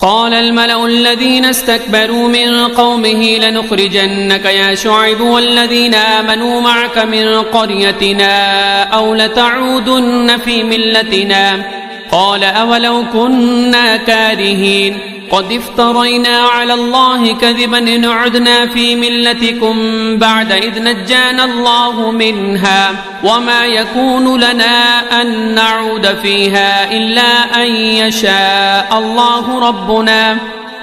قال الملأ الذين استكبروا من قومه لنخرجنك يا شعيب والذين آمنوا معك من قريتنا أو لتعودن في ملتنا قال أولو كنا كارهين قد افترينا على الله كذبا إن عدنا في ملتكم بعد إذ نجانا الله منها وما يكون لنا أن نعود فيها إلا أن يشاء الله ربنا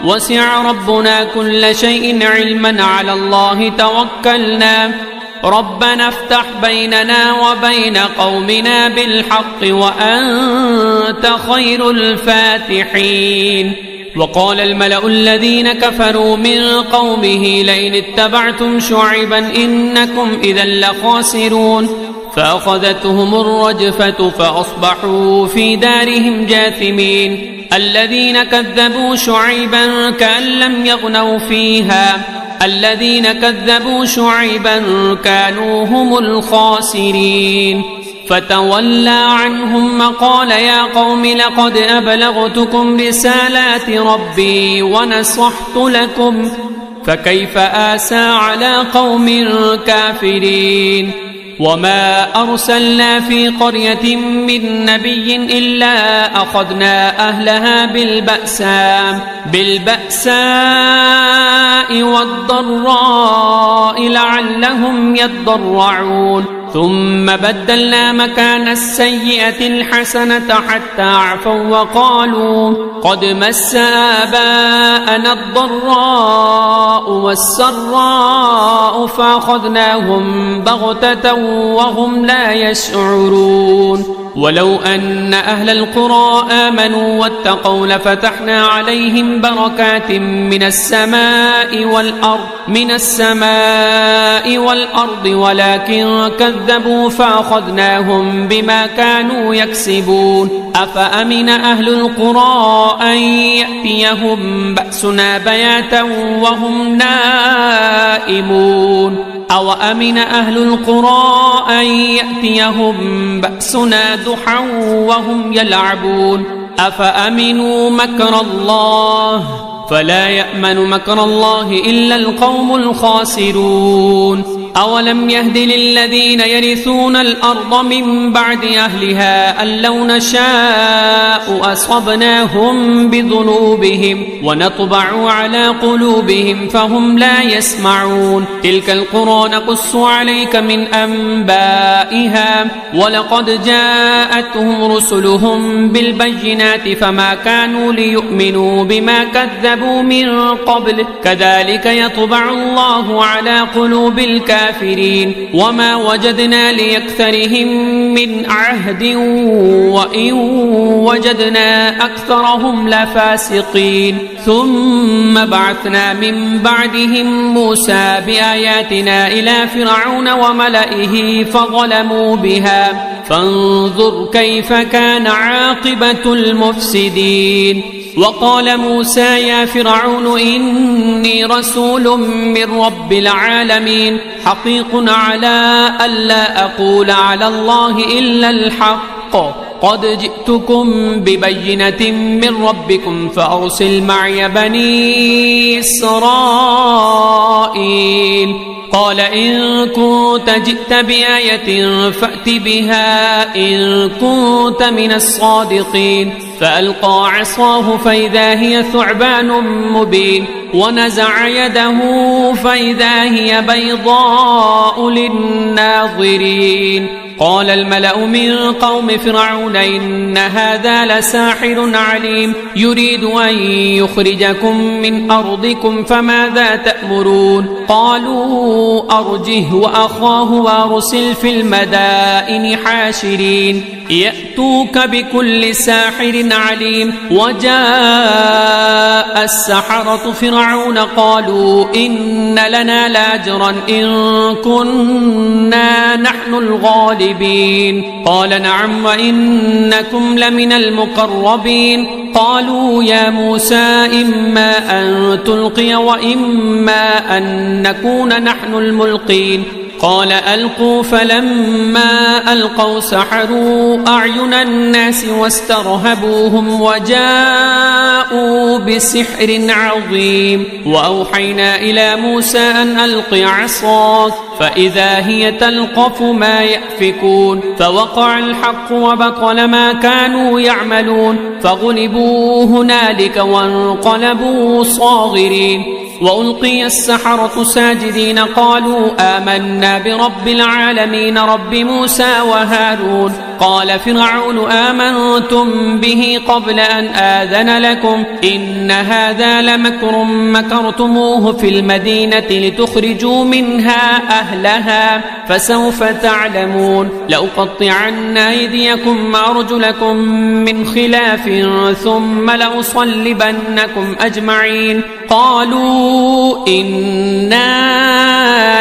وسع ربنا كل شيء علما على الله توكلنا ربنا افتح بيننا وبين قومنا بالحق وأنت خير الفاتحين. وقال الملأ الذين كفروا من قومه لئن اتبعتم شعيبا إنكم إذا لخاسرون فأخذتهم الرجفة فأصبحوا في دارهم جاثمين. الذين كذبوا شعيبا كأن لم يغنوا فيها الذين كذبوا شعيبا كانوا هم الخاسرين. فتولى عنهم وقال يا قوم لقد أبلغتكم رسالات ربي ونصحت لكم فكيف آسى على قوم كافرين. وما أرسلنا في قرية من نبي إلا أخذنا أهلها بالبأساء والضراء لعلهم يضرعون ثم بدلنا مكان السيئة الحسنة حتى عفوا وقالوا قد مس آباءنا الضراء والسراء فأخذناهم بغتة وهم لا يشعرون. ولو أن أهل القرى آمنوا واتقوا لفتحنا عليهم بركات من السماء والأرض ولكن كذبوا فأخذناهم بما كانوا يكسبون. أفأمن أهل القرى أن يأتيهم بأسنا بياتا وهم نائمون أو أمن أهل القرى أن يأتيهم بأسنا ضحى وهم يلعبون أفأمنوا مكر الله فلا يأمن مكر الله إلا القوم الخاسرون. أولم يهد للذين يرثون الأرض من بعد أهلها أن لو نشاء أصبناهم بذنوبهم ونطبع على قلوبهم فهم لا يسمعون. تلك القرى نقص عليك من أنبائها ولقد جاءتهم رسلهم بالبينات فما كانوا ليؤمنوا بما كذبوا من قبل كذلك يطبع الله على قلوب الكافرين وما وجدنا لأكثرهم من عهد وإن وجدنا أكثرهم لفاسقين. ثم بعثنا من بعدهم موسى بآياتنا إلى فرعون وملئه فظلموا بها فانظر كيف كان عاقبة المفسدين. وقال موسى يا فرعون إني رسول من رب العالمين حقيق على ألا أقول على الله إلا الحق قد جئتكم ببينة من ربكم فأرسل معي بني إسرائيل. قال إن كنت جئت بآية فأت بها إن كنت من الصادقين. فألقى عصاه فإذا هي ثعبان مبين ونزع يده فإذا هي بيضاء للناظرين. قال الملأ من قوم فرعون إن هذا لساحر عليم يريد أن يخرجكم من أرضكم فماذا تأمرون. قالوا أرجه وأخاه وأرسل في المدائن حاشرين يأتوك بكل ساحر عليم. وجاء السحرة فرعون قالوا إن لنا لأجرا إن كنا نحن الغالبين. قال نعم وإنكم لمن المقربين. قالوا يا موسى إما أن تلقي وإما أن نكون نحن الملقين. قال ألقوا فلما ألقوا سحروا أعين الناس واسترهبوهم وجاءوا بسحر عظيم وأوحينا إلى موسى أن ألق عصاك فإذا هي تلقف ما يأفكون فوقع الحق وبطل ما كانوا يعملون فغلبوا هنالك وانقلبوا صاغرين وألقي السحرة ساجدين قالوا آمنا برب العالمين رب موسى وهارون قال فرعون آمنتم به قبل أن آذن لكم إن هذا لمكر مكرتموه في المدينة لتخرجوا منها أهلها فسوف تعلمون لأقطعن أيديكم وأرجلكم من خلاف ثم لأصلبنكم أجمعين قالوا إنا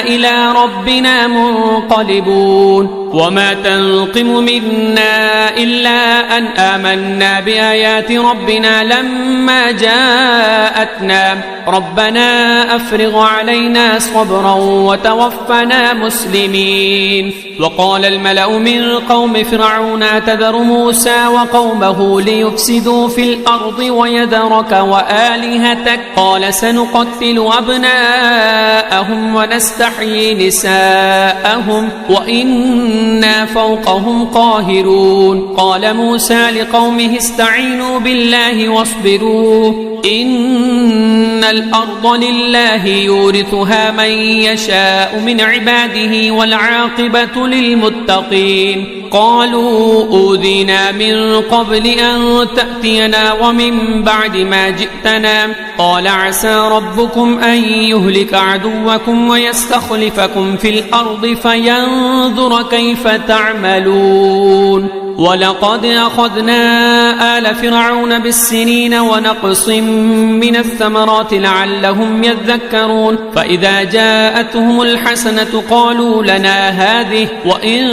إلى ربنا منقلبون وما تنقم منا إلا أن آمنا بآيات ربنا لما جاءتنا ربنا أفرغ علينا صبرا وتوفنا مسلمين وقال الملأ من قوم فرعون أتذر موسى وقومه ليفسدوا في الأرض ويذرك وآلهتك قال سنقتل أبناءهم ونستحيي نساءهم وإنا فوقهم قاهرون قال موسى لقومه استعينوا بالله واصبروا إن الأرض لله يورثها من يشاء من عباده والعاقبة للمتقين قالوا أوذينا من قبل أن تأتينا ومن بعد ما جئتنا قال عسى ربكم أن يهلك عدوكم ويستخلفكم في الأرض فينظر كيف تعملون ولقد أخذنا آل فرعون بالسنين ونقص من الثمرات لعلهم يذكرون فإذا جاءتهم الحسنة قالوا لنا هذه وإن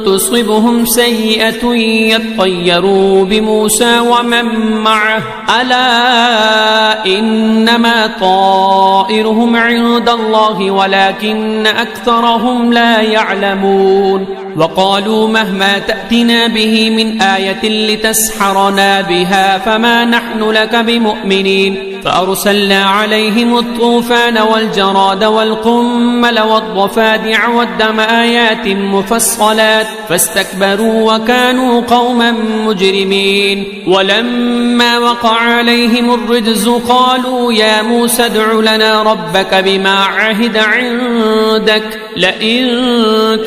تصبهم سيئة يطيروا بموسى ومن معه ألا إنما طائرهم عند الله ولكن أكثرهم لا يعلمون وقالوا مهما تأتنا به من آية لتسحرنا بها فما نحن لك بمؤمنين فأرسلنا عليهم الطوفان والجراد والقمل والضفادع والدم آيات مفصلات فاستكبروا وكانوا قوما مجرمين ولما وقع عليهم الرجز قالوا يا موسى ادع لنا ربك بما عهد عندك لئن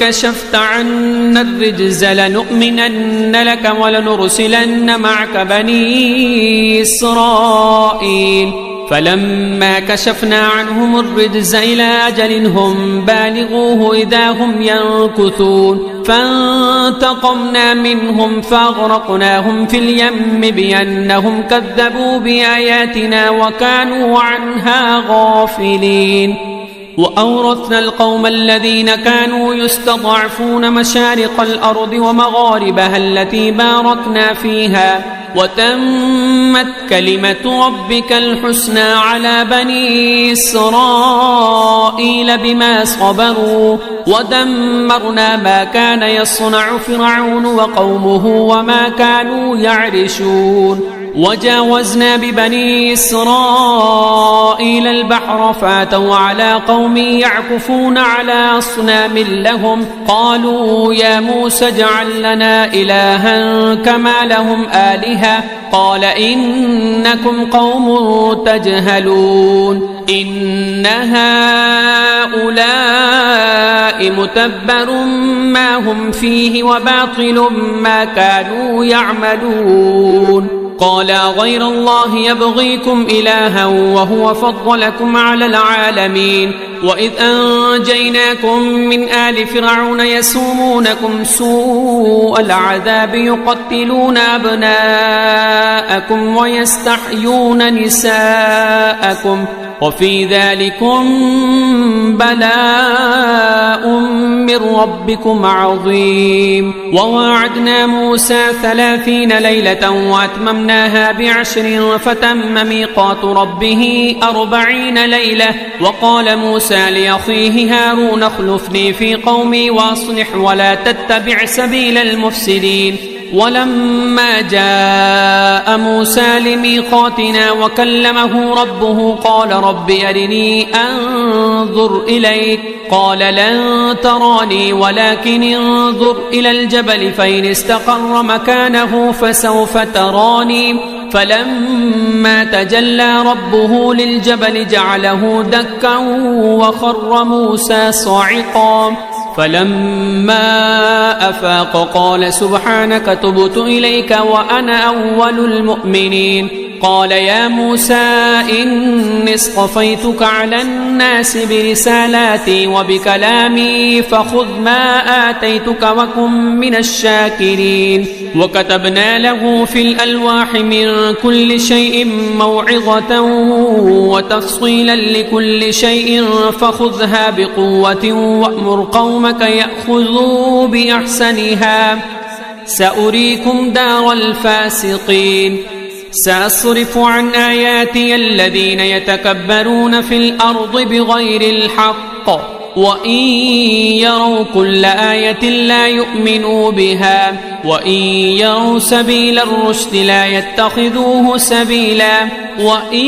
كشفت عنا الرجز لنؤمنن لك ولنرسلن معك بني إسرائيل فلما كشفنا عنهم الرجز إلى أجل هم بالغوه إذا هم ينكثون فانتقمنا منهم فأغرقناهم في اليم بأنهم كذبوا بآياتنا وكانوا عنها غافلين وأورثنا القوم الذين كانوا يستضعفون مشارق الأرض ومغاربها التي باركنا فيها وتمت كلمة ربك الحسنى على بني إسرائيل بما صبروا ودمرنا ما كان يصنع فرعون وقومه وما كانوا يعرشون وجاوزنا ببني إسرائيل البحر فاتوا على قوم يعكفون على أصنام لهم قالوا يا موسى اجعل لنا إلها كما لهم آلهة قال إنكم قوم تجهلون إن هؤلاء متبر ما هم فيه وباطل ما كانوا يعملون قال غير الله يبغيكم إلها وهو فضلكم على العالمين وإذ أنجيناكم من آل فرعون يسومونكم سوء العذاب يقتلون أبناءكم ويستحيون نساءكم وفي ذلكم بلاء من ربكم عظيم. وواعدنا موسى 30 ليلة وأتممناها ب10 فتم ميقات ربه 40 ليلة. وقال موسى لأخيه هارون اخلفني في قومي وأصلح ولا تتبع سبيل المفسدين. ولما جاء موسى لميقاتنا وكلمه ربه قال رب أرني أنظر إليك قال لن تراني ولكن انظر إلى الجبل فإن استقر مكانه فسوف تراني. فلما تجلى ربه للجبل جعله دكا وخر موسى صاعقا. فلما أفاق قال سبحانك تبت إليك وأنا أول المؤمنين. قال يا موسى إني اصطفيتك على الناس برسالاتي وبكلامي فخذ ما آتيتك وكن من الشاكرين. وكتبنا له في الألواح من كل شيء موعظة وتفصيلا لكل شيء فخذها بقوة وأمر قومك يأخذوا بأحسنها سأريكم دار الفاسقين. سأصرف عن آياتي الذين يتكبرون في الأرض بغير الحق وإن يروا كل آية لا يؤمنوا بها وإن يروا سبيل الرشد لا يتخذوه سبيلا وإن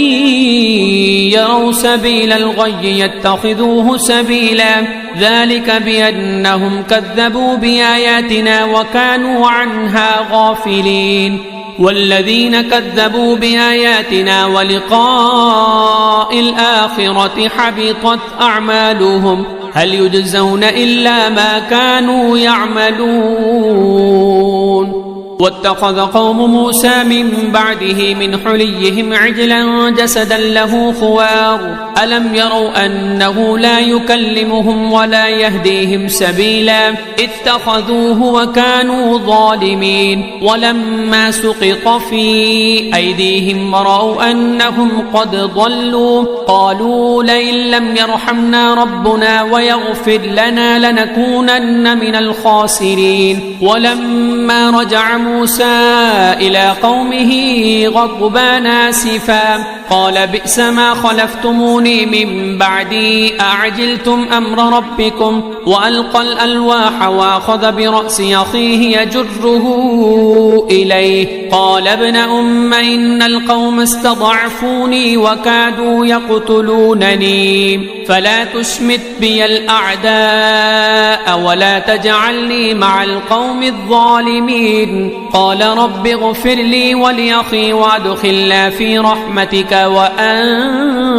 يروا سبيل الغي يتخذوه سبيلا. ذلك بأنهم كذبوا بآياتنا وكانوا عنها غافلين. والذين كذبوا بآياتنا ولقاء الآخرة حبطت أعمالهم هل يجزون إلا ما كانوا يعملون. واتخذ قوم موسى من بعده من حليهم عجلا جسدا له خوار ألم يروا أنه لا يكلمهم ولا يهديهم سبيلا اتخذوه وكانوا ظالمين. ولما سقط في أيديهم رأوا أنهم قد ضلوا قالوا لئن لم يرحمنا ربنا ويغفر لنا لنكونن من الخاسرين. ولما رجع موسى إلى قومه غضبان آسفا قال بئس ما خلفتموني من بعدي أعجلتم أمر ربكم وألقى الألواح وأخذ برأس أخيه يجره إليه قال ابن أم إن القوم استضعفوني وكادوا يقتلونني فلا تشمت بي الأعداء ولا تجعلني مع القوم الظالمين. قال رب اغفر لي ولأخي وادخلنا في رحمتك وأنت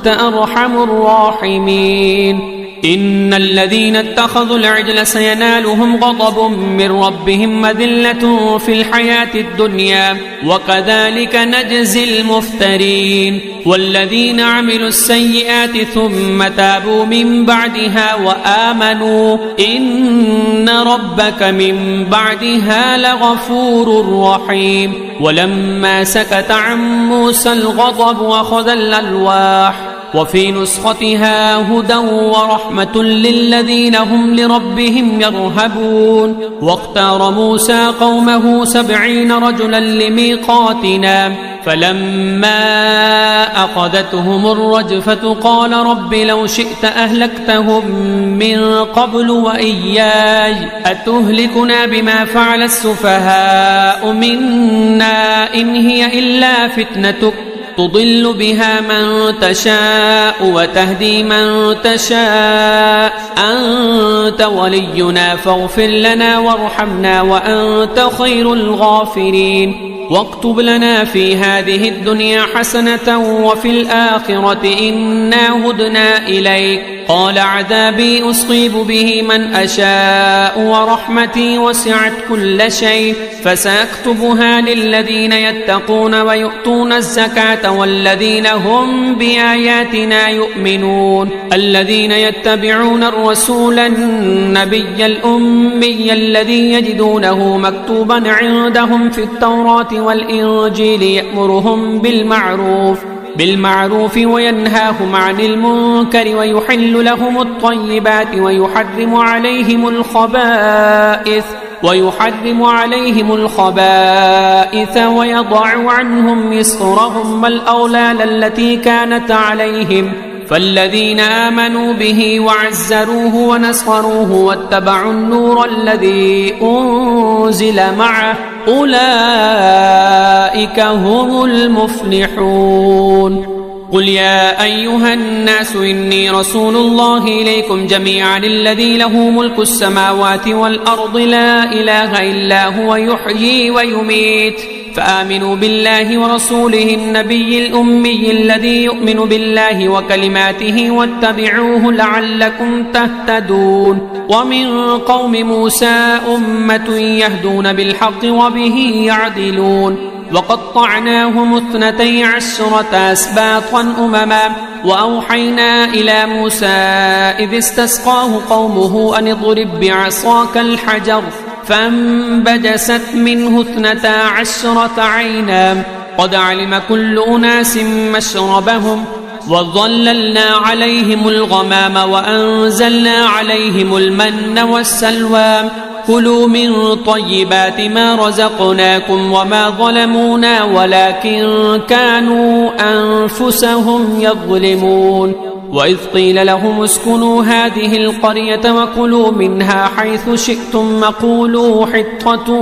أرحم الراحمين. إن الذين اتخذوا العجل سينالهم غضب من ربهم وذلة في الحياة الدنيا وكذلك نجزي المفترين. والذين عملوا السيئات ثم تابوا من بعدها وآمنوا إن ربك من بعدها لغفور رحيم. ولما سكت عن موسى الغضب أخذ الألواح وفي نسختها هدى ورحمة للذين هم لربهم يرهبون. واختار موسى قومه 70 رجلا لميقاتنا فلما أخذتهم الرجفة قال رب لو شئت أهلكتهم من قبل وإياي أتهلكنا بما فعل السفهاء منا إن هي إلا فتنتك تضل بها من تشاء وتهدي من تشاء أنت ولينا فاغفر لنا وارحمنا وأنت خير الغافرين. واكتب لنا في هذه الدنيا حسنة وفي الآخرة إنا هدنا إليك. قال عذابي أصيب به من أشاء ورحمتي وسعت كل شيء فسأكتبها للذين يتقون ويؤتون الزكاة والذين هم بآياتنا يؤمنون. الذين يتبعون الرسول النبي الأمي الذي يجدونه مكتوبا عندهم في التوراة والإنجيل يأمرهم بالمعروف بالمعروف وينهاهم عن المنكر ويحل لهم الطيبات ويحرم عليهم الخبائث ويضع عنهم إصرهم والأغلال التي كانت عليهم فالذين آمنوا به وعزروه ونصروه واتبعوا النور الذي أنزل معه أولئك هم المفلحون. قل يا أيها الناس إني رسول الله إليكم جميعا الذي له ملك السماوات والأرض لا إله إلا هو يحيي ويميت فآمنوا بالله ورسوله النبي الأمي الذي يؤمن بالله وكلماته واتبعوه لعلكم تهتدون. ومن قوم موسى أمة يهدون بالحق وبه يعدلون وقطعناهم 12 أسباطا أمما وأوحينا إلى موسى إذ استسقاه قومه أن اضرب بعصاك الحجر فانبجست منه 12 عينا قد علم كل أناس مشربهم وظللنا عليهم الغمام وأنزلنا عليهم المن والسلوى كلوا من طيبات ما رزقناكم وما ظلمونا ولكن كانوا أنفسهم يظلمون. وإذ قيل لهم اسكنوا هذه القرية وكلوا منها حيث شئتم وقولوا حطة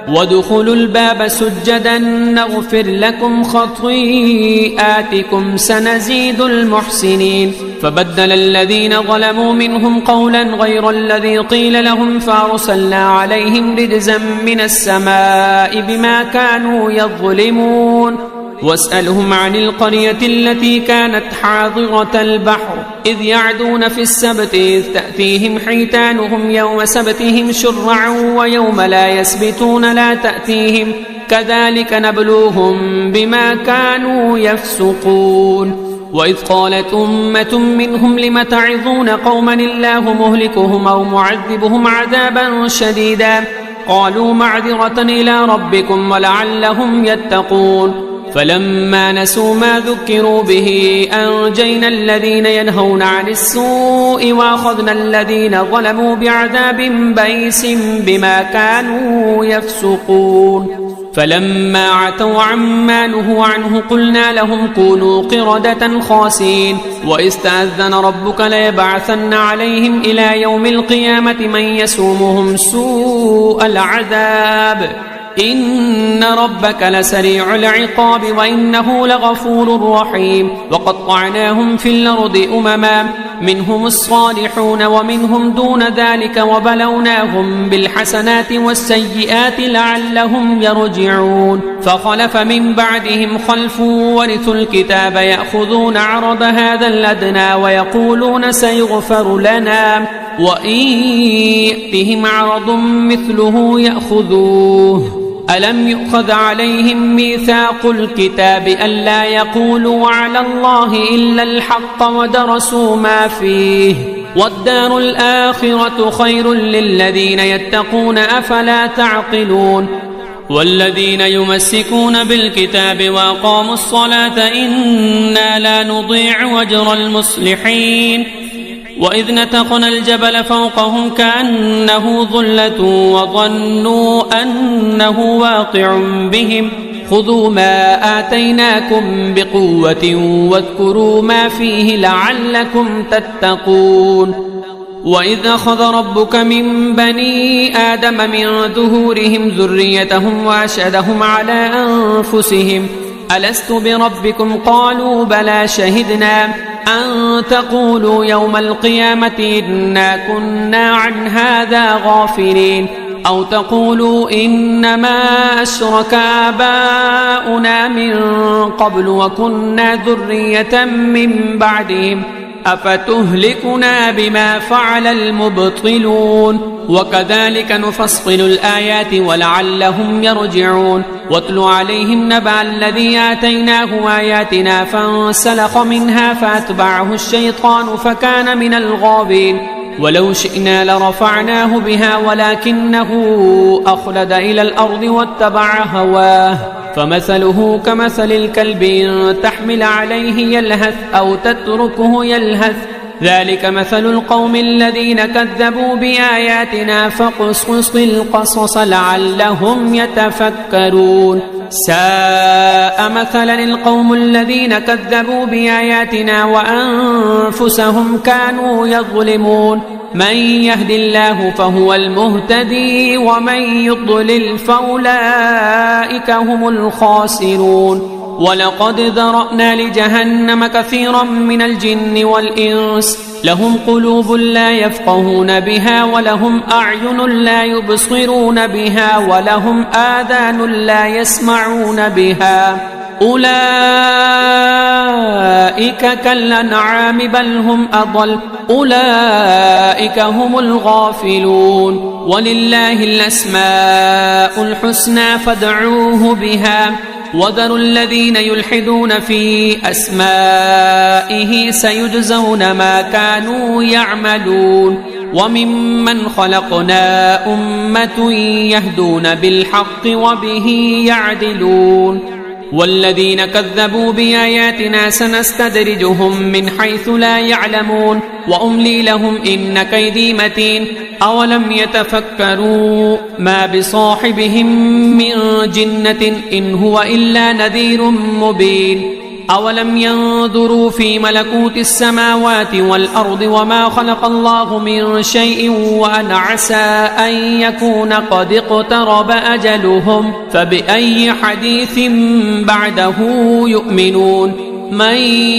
وادخلوا الباب سجدا نغفر لكم خطيئاتكم سنزيد المحسنين. فبدل الذين ظلموا منهم قولا غير الذي قيل لهم فأرسلنا عليهم رجزا من السماء بما كانوا يظلمون. واسألهم عن القرية التي كانت حاضرة البحر إذ يعدون في السبت إذ تأتيهم حيتانهم يوم سبتهم شرعا ويوم لا يسبتون لا تأتيهم كذلك نبلوهم بما كانوا يفسقون. وإذ قالت أمة منهم لم تعظون قوما الله مهلكهم أو معذبهم عذابا شديدا قالوا معذرة إلى ربكم ولعلهم يتقون. فلما نسوا ما ذكروا به أنجينا الذين ينهون عن السوء وأخذنا الذين ظلموا بعذاب بئيس بما كانوا يفسقون. فلما عتوا عما نهوا عنه قلنا لهم كونوا قردة خاسئين. وإذ تأذن ربك ليبعثن عليهم إلى يوم القيامة من يسومهم سوء العذاب إن ربك لسريع العقاب وإنه لغفور رحيم. وقطعناهم في الأرض أمما منهم الصالحون ومنهم دون ذلك وبلوناهم بالحسنات والسيئات لعلهم يرجعون. فخلف من بعدهم خلف ورثوا الكتاب يأخذون عرض هذا الأدنى ويقولون سيغفر لنا وإن يأتهم عرض مثله يأخذوه. ألم يؤخذ عليهم ميثاق الكتاب ألا يقولوا على الله إلا الحق ودرسوا ما فيه والدار الآخرة خير للذين يتقون أفلا تعقلون. والذين يمسكون بالكتاب وأقاموا الصلاة إنا لا نضيع أجر المصلحين. وإذ نتقنا الجبل فوقهم كأنه ظلة وظنوا أنه واقع بهم خذوا ما آتيناكم بقوة واذكروا ما فيه لعلكم تتقون. وإذ أخذ ربك من بني آدم من ظهورهم ذريتهم وأشهدهم على أنفسهم ألست بربكم قالوا بلى شهدنا أن تقولوا يوم القيامة إنا كنا عن هذا غافلين أو تقولوا إنما أشرك آباؤنا من قبل وكنا ذرية من بعدهم أفتهلكنا بما فعل المبطلون. وكذلك نفصل الآيات ولعلهم يرجعون. واتل عليهم نبأ الذي آتيناه آياتنا فانسلخ منها فأتبعه الشيطان فكان من الغاوين. ولو شئنا لرفعناه بها ولكنه أخلد إلى الأرض واتبع هواه فمثله كمثل الكلب إن تحمل عليه يلهث أو تتركه يلهث ذلك مثل القوم الذين كذبوا بآياتنا فاقصص القصص لعلهم يتفكرون ساء مثلا القوم الذين كذبوا بآياتنا وأنفسهم كانوا يظلمون من يهد الله فهو المهتدي ومن يضلل فأولئك هم الخاسرون ولقد ذرأنا لجهنم كثيرا من الجن والإنس لهم قلوب لا يفقهون بها ولهم أعين لا يبصرون بها ولهم آذان لا يسمعون بها أولئك كالأنعام بل هم أضل أولئك هم الغافلون ولله الأسماء الحسنى فادعوه بها وذروا الذين يلحدون في أسمائه سيجزون ما كانوا يعملون وممن خلقنا أمة يهدون بالحق وبه يعدلون والذين كذبوا بآياتنا سنستدرجهم من حيث لا يعلمون وأملي لهم إن كيدي متين أولم يتفكروا ما بصاحبهم من جنة إن هو إلا نذير مبين أولم ينظروا في ملكوت السماوات والأرض وما خلق الله من شيء وأن عسى أن يكون قد اقترب أجلهم فبأي حديث بعده يؤمنون من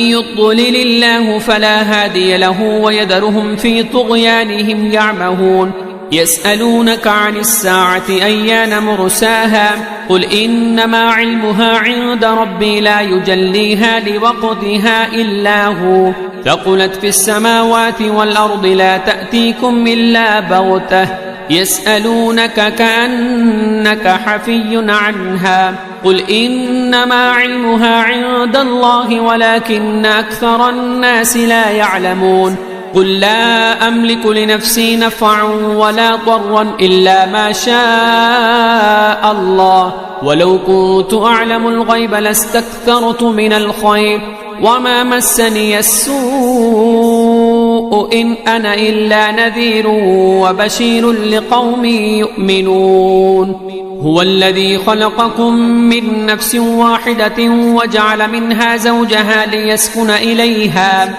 يضلل الله فلا هادي له ويذرهم في طغيانهم يعمهون يسألونك عن الساعة أيان مرساها قل إنما علمها عند ربي لا يجليها لوقتها إلا هو ثقلت في السماوات والأرض لا تأتيكم إلا بغتة يسألونك كأنك حفي عنها قل إنما علمها عند الله ولكن أكثر الناس لا يعلمون قل لا أملك لنفسي نفعا ولا ضرا إلا ما شاء الله ولو كنت أعلم الغيب لاستكثرت من الخير وما مسني السوء إن أنا إلا نذير وبشير لقوم يؤمنون هو الذي خلقكم من نفس واحدة وجعل منها زوجها ليسكن إليها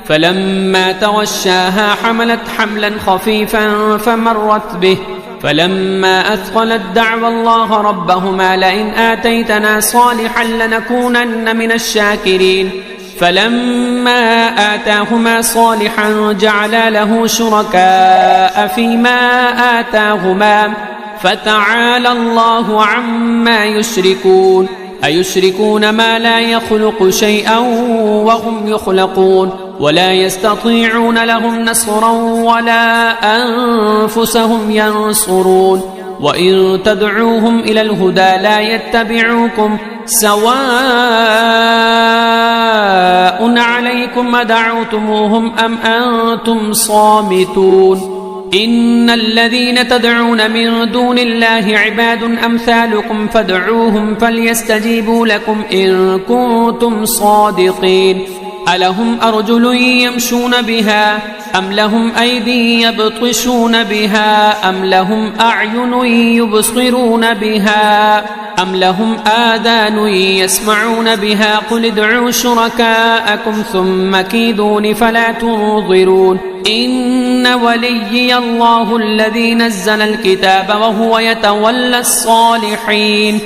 فلما تغشاها حملت حملا خفيفا فمرت به فلما أثقلت دعوى الله ربهما لئن آتيتنا صالحا لنكونن من الشاكرين فلما آتاهما صالحا جعلا له شركاء فيما آتاهما فتعالى الله عما يشركون أيشركون ما لا يخلق شيئا وهم يخلقون ولا يستطيعون لهم نصرا ولا أنفسهم ينصرون وإن تدعوهم إلى الهدى لا يتبعوكم سواء عليكم أدعوتموهم أم أنتم صامتون إن الذين تدعون من دون الله عباد أمثالكم فادعوهم فليستجيبوا لكم إن كنتم صادقين ألهم أرجل يمشون بها أم لهم أيدي يبطشون بها أم لهم أعين يبصرون بها أم لهم آذان يسمعون بها قل ادعوا شركاءكم ثم كيدون فلا تنظرون إن وليي الله الذي نزل الكتاب وهو يتولى الصالحين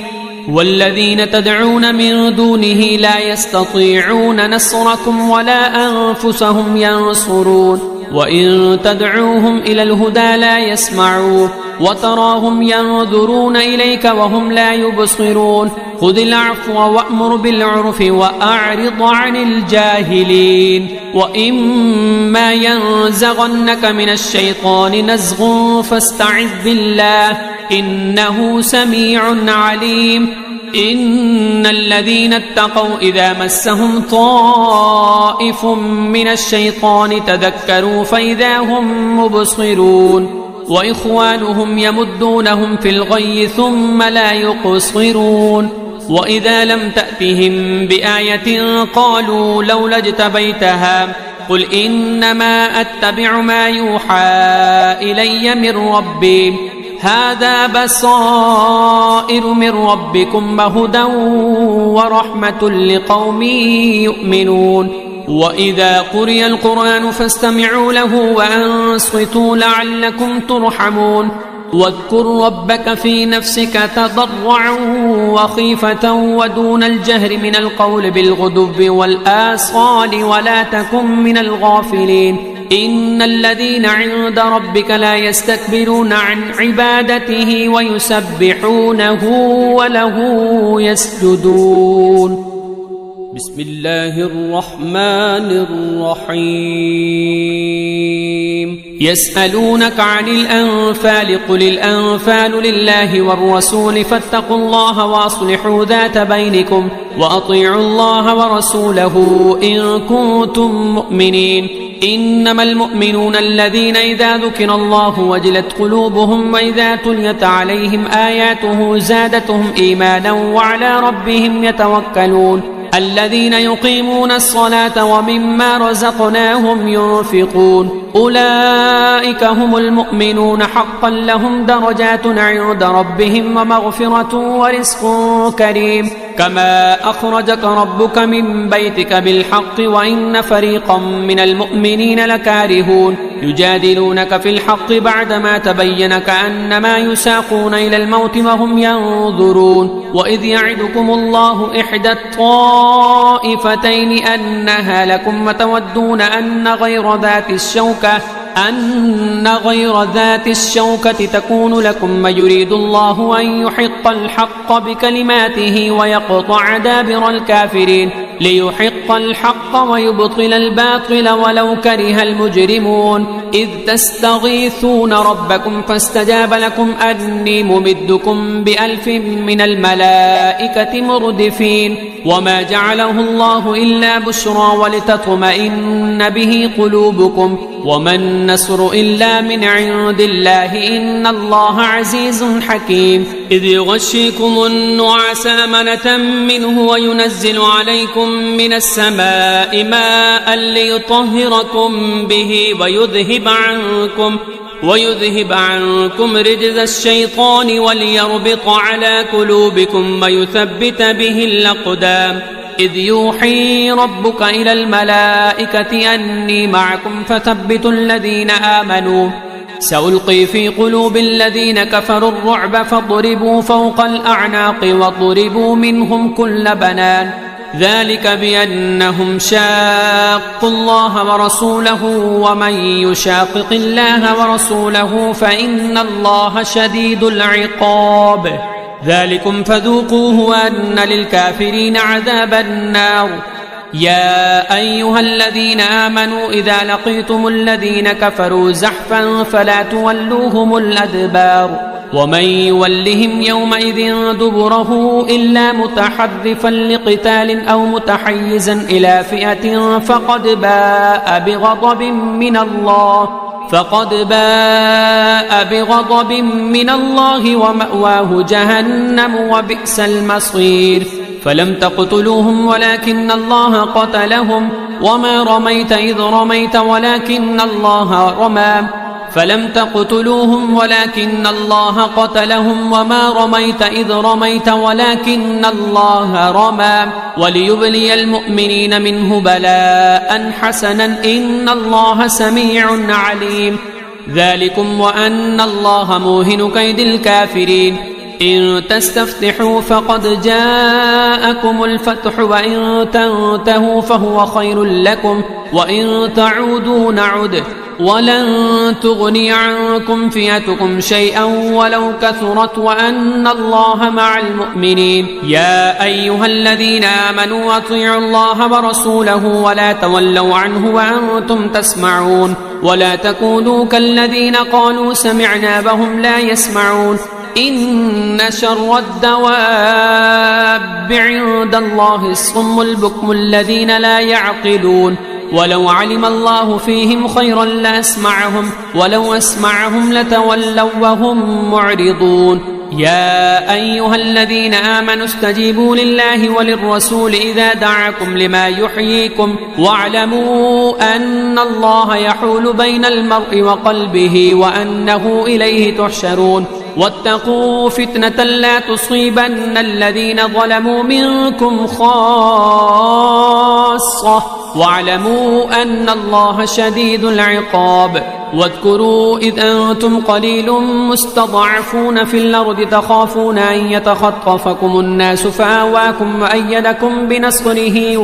والذين تدعون من دونه لا يستطيعون نصركم ولا أنفسهم ينصرون وإن تدعوهم إلى الهدى لا يسمعون وتراهم ينظرون إليك وهم لا يبصرون خذ العفو وأمر بالعرف وأعرض عن الجاهلين وإما ينزغنك من الشيطان نزغ فاستعذ بالله إنه سميع عليم إن الذين اتقوا إذا مسهم طائف من الشيطان تذكروا فإذا هم مبصرون وإخوانهم يمدونهم في الغي ثم لا يقصرون وإذا لم تأتهم بآية قالوا لولا اجتبيتها قل إنما أتبع ما يوحى إلي من ربي هذا بصائر من ربكم وهدى ورحمة لقوم يؤمنون وإذا قرئ القرآن فاستمعوا له وأنصتوا لعلكم ترحمون واذكر ربك في نفسك تضرعا وخيفة ودون الجهر من القول بالغدو والآصال ولا تكن من الغافلين إن الذين عند ربك لا يستكبرون عن عبادته ويسبحونه وله يسجدون. بسم الله الرحمن الرحيم. يسألونك عن الأنفال قل الأنفال لله والرسول فاتقوا الله وأصلحوا ذات بينكم وأطيعوا الله ورسوله إن كنتم مؤمنين إنما المؤمنون الذين إذا ذكر الله وجلت قلوبهم وإذا تليت عليهم آياته زادتهم إيمانا وعلى ربهم يتوكلون الذين يقيمون الصلاة ومما رزقناهم ينفقون أولئك هم المؤمنون حقا لهم درجات عند ربهم ومغفرة ورزق كريم كما أخرجك ربك من بيتك بالحق وإن فريقا من المؤمنين لكارهون يجادلونك في الحق بعدما تبين كأنما يساقون إلى الموت وهم ينظرون وإذ يعدكم الله إحدى الطائفتين أنها لكم وتودون أن غير ذات الشوكة تكون لكم ويريد الله أن يحق الحق بكلماته ويقطع دابر الكافرين ليحق الحق ويبطل الباطل ولو كره المجرمون إذ تستغيثون ربكم فاستجاب لكم أني ممدكم ب1000 من الملائكة مردفين وما جعله الله إلا بشرى ولتطمئن به قلوبكم وما النصر إلا من عند الله إن الله عزيز حكيم إذ يغشيكم النعاس أمنة منه وينزل عليكم من السماء ماء ليطهركم به ويذهب عنكم رجز الشيطان وليربط على قلوبكم ويثبت به الأقدام إذ يوحي ربك إلى الملائكة أني معكم فثبتوا الذين آمنوا سألقي في قلوب الذين كفروا الرعب فاضربوا فوق الأعناق واضربوا منهم كل بنان ذلك بأنهم شاقوا الله ورسوله ومن يشاقق الله ورسوله فإن الله شديد العقاب ذلكم فذوقوه وأن للكافرين عذاب النار يا أيها الذين آمنوا إذا لقيتم الذين كفروا زحفا فلا تولوهم الأدبار ومن يولهم يومئذ دبره إلا متحرفا لقتال أو متحيزا إلى فئة فقد باء بغضب من الله ومأواه جهنم وبئس المصير فلم تقتلوهم ولكن الله قتلهم وما رميت إذ رميت ولكن الله رمى فلم تقتلوهم ولكن الله قتلهم وما رميت إذ رميت ولكن الله رمى وليبلي المؤمنين منه بلاء حسنا إن الله سميع عليم ذلكم وأن الله موهن كيد الكافرين إن تستفتحوا فقد جاءكم الفتح وإن تنتهوا فهو خير لكم وإن تعودوا نعد ولن تغني عنكم فئتكم شيئا ولو كثرت وأن الله مع المؤمنين يا أيها الذين آمنوا أطيعوا الله ورسوله ولا تولوا عنه وأنتم تسمعون ولا تكونوا كالذين قالوا سمعنا وهم لا يسمعون إن شر الدواب عند الله الصم البكم الذين لا يعقلون ولو علم الله فيهم خيرا لأسمعهم ولو أسمعهم لتولوا وهم معرضون يا أيها الذين آمنوا استجيبوا لله وللرسول إذا دعاكم لما يحييكم واعلموا أن الله يحول بين المرء وقلبه وأنه إليه تحشرون واتقوا فتنة لا تصيبن الذين ظلموا منكم خاصة واعلموا أن الله شديد العقاب واذكروا إذ أنتم قليل مستضعفون في الأرض تخافون أن يتخطفكم الناس فآواكم وأيدكم بنصره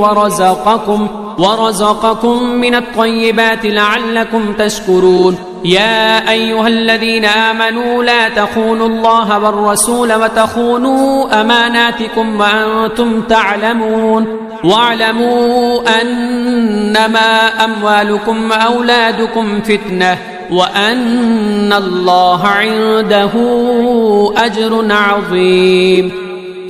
ورزقكم من الطيبات لعلكم تشكرون يا أيها الذين آمنوا لا تخونوا الله والرسول وتخونوا أماناتكم وأنتم تعلمون واعلموا أنما أموالكم وأولادكم فتنة وأن الله عنده أجر عظيم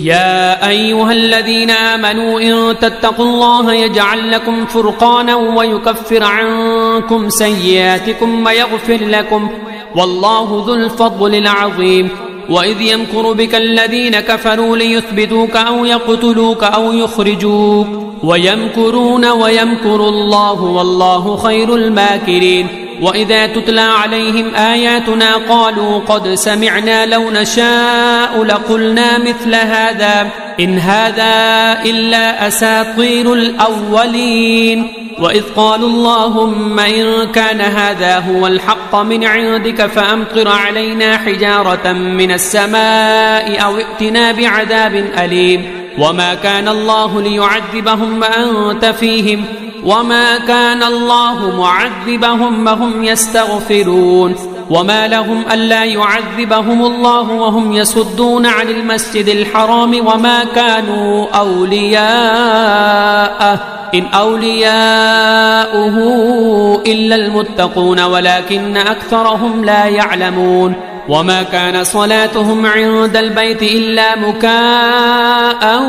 يا أيها الذين آمنوا إن تتقوا الله يجعل لكم فرقانا ويكفر عنكم سيئاتكم ويغفر لكم والله ذو الفضل العظيم وإذ يمكر بك الذين كفروا ليثبتوك أو يقتلوك أو يخرجوك ويمكرون ويمكر الله والله خير الماكرين وإذا تتلى عليهم آياتنا قالوا قد سمعنا لو نشاء لقلنا مثل هذا إن هذا إلا أساطير الأولين وإذ قالوا اللهم إن كان هذا هو الحق من عندك فأمطر علينا حجارة من السماء أو ائتنا بعذاب أليم وما كان الله ليعذبهم وأنت فيهم وما كان الله معذبهم وهم يستغفرون وما لهم ألا يعذبهم الله وهم يصدون عن المسجد الحرام وما كانوا أولياءه إن أولياؤه إلا المتقون ولكن أكثرهم لا يعلمون وما كان صلاتهم عند البيت إلا مكاء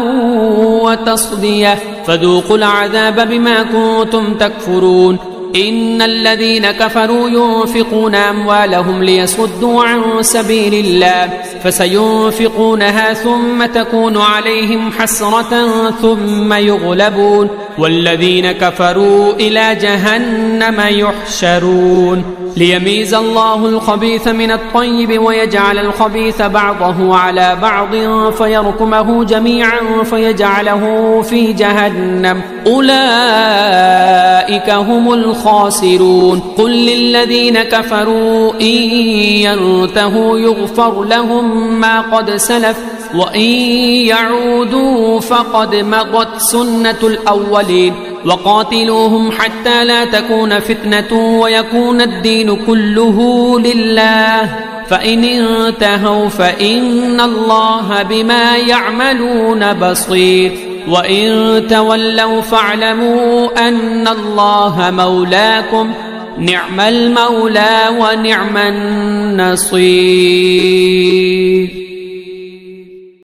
وتصدية فذوقوا العذاب بما كنتم تكفرون إن الذين كفروا ينفقون أموالهم ليصدوا عن سبيل الله فسينفقونها ثم تكون عليهم حسرة ثم يغلبون والذين كفروا إلى جهنم يحشرون ليميز الله الخبيث من الطيب ويجعل الخبيث بعضه على بعض فيركمه جميعا فيجعله في جهنم أولئك هم الخاسرون قل للذين كفروا إن ينتهوا يغفر لهم ما قد سلف وإن يعودوا فقد مضت سنة الأولين وقاتلوهم حتى لا تكون فتنة ويكون الدين كله لله فإن انتهوا فإن الله بما يعملون بصير وإن تولوا فاعلموا أن الله مولاكم نعم المولى ونعم النصير.